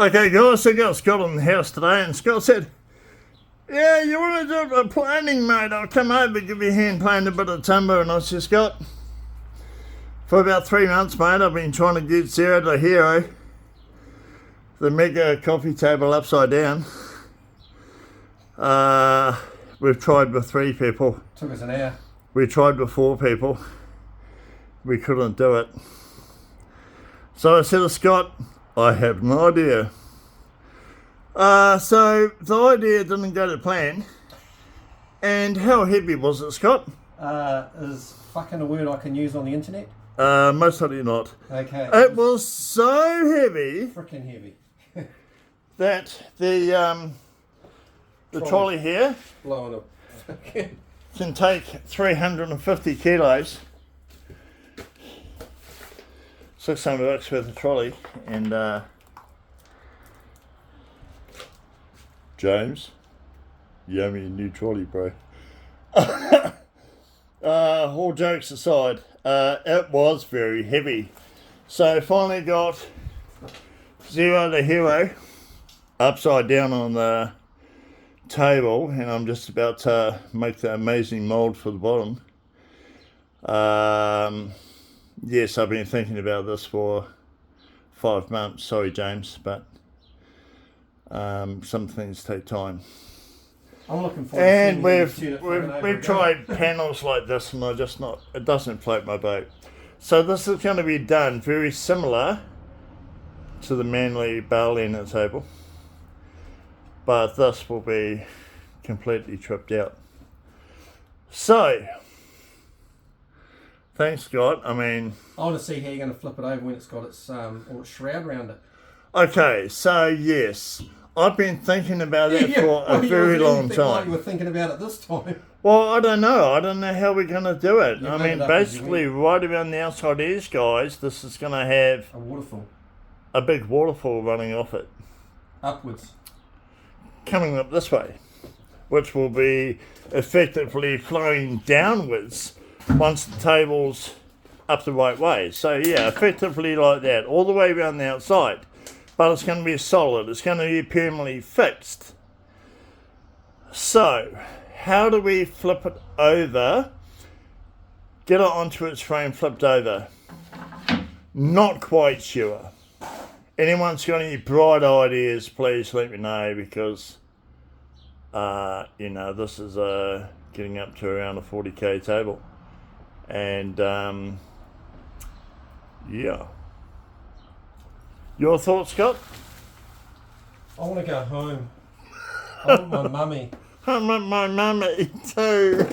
Okay guys, so I got Scott in the house today and Scott said, yeah, you want to do a planing, mate? I'll come over, give you a hand playing a bit of timber. And I said, Scott, for about 3 months, mate, I've been trying to get Zero to Hero, the mega coffee table upside down. We've tried with 3 people. Took us an hour. We tried with 4 people. We couldn't do it. So I said to Scott, I have no idea. So the idea didn't go to plan. And how heavy was it, Scott? Is fucking a word I can use on the internet? Most likely not. Okay. It was so heavy. Freaking heavy. That the trolley here Blowing up. can take 350 kilos. $600 worth of trolley. And James, you owe me a new trolley, bro. All jokes aside, it was very heavy. So finally got Zero the Hero upside down on the table, and I'm just about to make the amazing mold for the bottom. Yes, I've been thinking about this for 5 months. Sorry, James, but some things take time. I'm looking forward And to we've tried panels like this, and it doesn't float my boat. So this is going to be done very similar to the Manly bale end table, but this will be completely tripped out. So thanks, Scott. I mean, I want to see how you're going to flip it over when it's got its all its shroud around it. Okay, so yes, I've been thinking about that for a very long time. Like you were thinking about it this time. Well, I don't know. I don't know how we're going to do it. You I made mean, it up basically, right around the outside edge, guys, this is going to have A waterfall. a big waterfall running off it, Upwards. coming up this way, which will be effectively flowing downwards once the table's up the right way. So yeah, effectively like that, all the way around the outside. But it's going to be solid. It's going to be permanently fixed. So, how do we flip it over? Get it onto its frame flipped over. Not quite sure. Anyone's got any bright ideas, please let me know, because this is getting up to around a 40k table. And yeah. Your thoughts, Scott? I want to go home. I want my mummy. I want my mummy too.